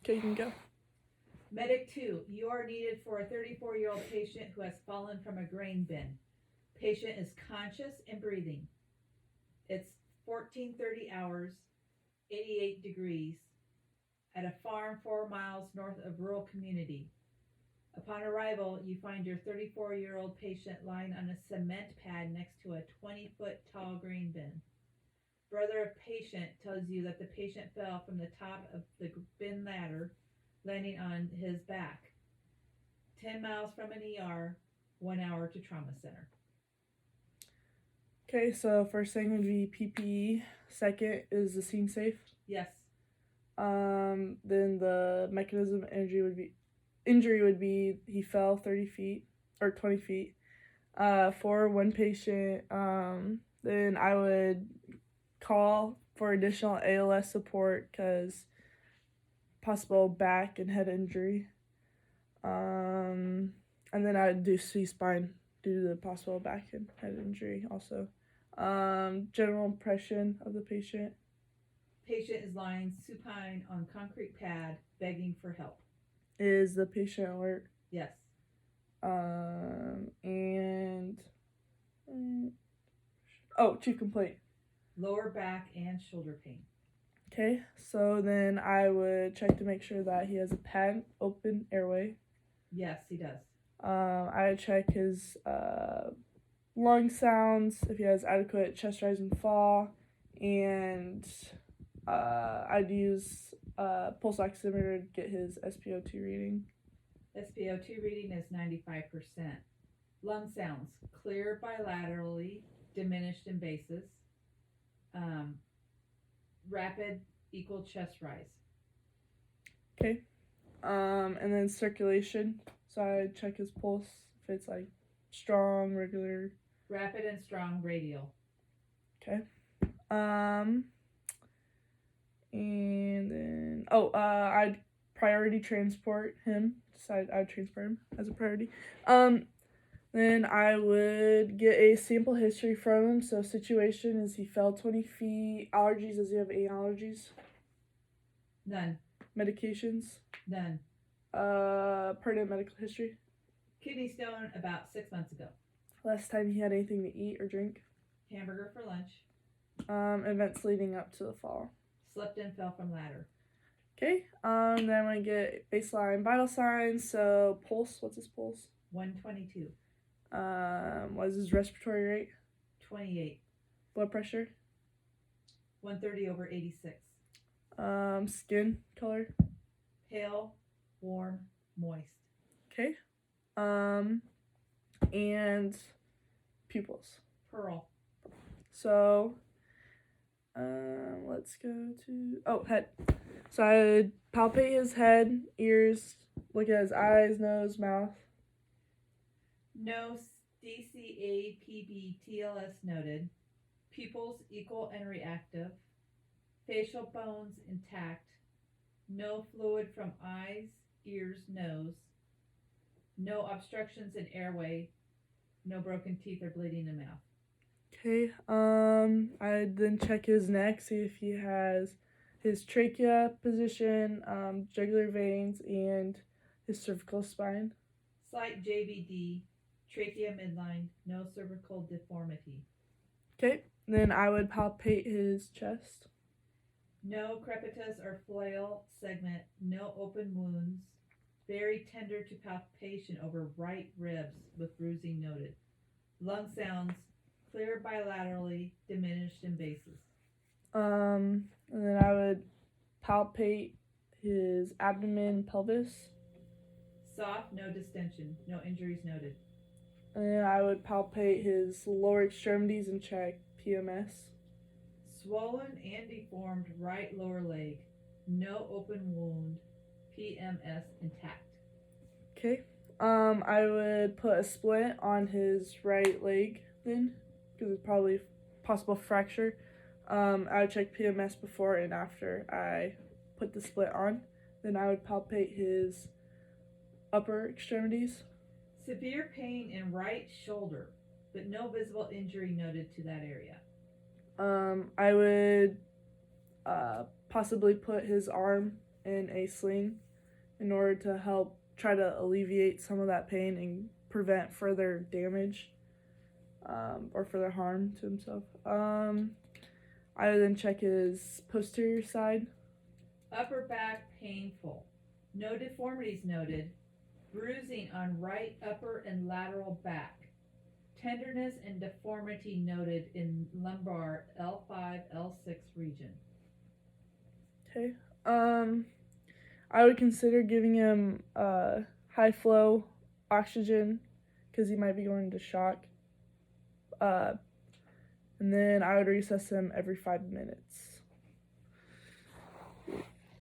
Okay, you can go. Medic 2, you are needed for a 34-year-old patient who has fallen from a grain bin. Patient is conscious and breathing. It's 14:30 hours, 88 degrees, at a farm 4 miles north of rural community. Upon arrival, you find your 34-year-old patient lying on a cement pad next to a 20-foot tall grain bin. Brother of patient tells you that the patient fell from the top of the bin ladder, landing on his back. 10 miles from an ER, 1 hour to trauma center. Okay, so first thing would be PPE. Second is the scene safe. Yes. Then the mechanism of injury would be he fell 30 feet or 20 feet. For one patient, then I would call for additional ALS support because possible back and head injury. And then I would do C-spine due to the possible back and head injury also. General impression of the patient. Patient is lying supine on concrete pad, begging for help. Is the patient alert? Yes. Chief complaint. Lower back and shoulder pain. Okay, so then I would check to make sure that he has a patent open airway. Yes, he does. I would check his lung sounds, if he has adequate chest rise and fall, and I'd use pulse oximeter to get his SpO2 reading. SpO2 reading is 95%. Lung sounds, clear bilaterally, diminished in basis. Rapid equal chest rise. Okay. And then circulation. So I check his pulse if it's like strong, regular. Rapid and strong radial. Okay. And then I'd priority transport him. Decide I'd transport him as a priority. Then I would get a sample history from him. So situation is he fell 20 feet. Allergies, does he have any allergies? None. Medications? None. Pertinent medical history? Kidney stone about 6 months ago. Last time he had anything to eat or drink? Hamburger for lunch. Events leading up to the fall. Slipped and fell from ladder. Okay, then I'm going to get baseline vital signs. So pulse, what's his pulse? 122. What is his respiratory rate? 28. Blood pressure? 130/86. Skin color? Pale, warm, moist. Okay. And pupils? Pearl. So, let's go to, head. So I would palpate his head, ears, look at his eyes, nose, mouth. No DCA, PB, TLS noted. Pupils equal and reactive. Facial bones intact. No fluid from eyes, ears, nose. No obstructions in airway. No broken teeth or bleeding in mouth. Okay, I'd then check his neck, see if he has his trachea position, jugular veins, and his cervical spine. Slight JVD, trachea midline, no cervical deformity. Okay, then I would palpate his chest. No crepitus or flail segment, no open wounds. Very tender to palpation over right ribs with bruising noted. Lung sounds, clear bilaterally, diminished in basis. And then I would palpate his abdomen, pelvis. Soft, no distension, no injuries noted. And then I would palpate his lower extremities and check PMS. Swollen and deformed right lower leg, no open wound, PMS intact. Okay. I would put a splint on his right leg then, because it's probably possible fracture. I would check PMS before and after I put the splint on. Then I would palpate his upper extremities. Severe pain in right shoulder, but no visible injury noted to that area. I would possibly put his arm in a sling in order to help try to alleviate some of that pain and prevent further damage or further harm to himself. I would then check his posterior side. Upper back painful. No deformities noted. Bruising on right upper and lateral back. Tenderness and deformity noted in lumbar L5, L6 region. Okay. I would consider giving him high flow oxygen because he might be going into shock. And then I would reassess him every 5 minutes.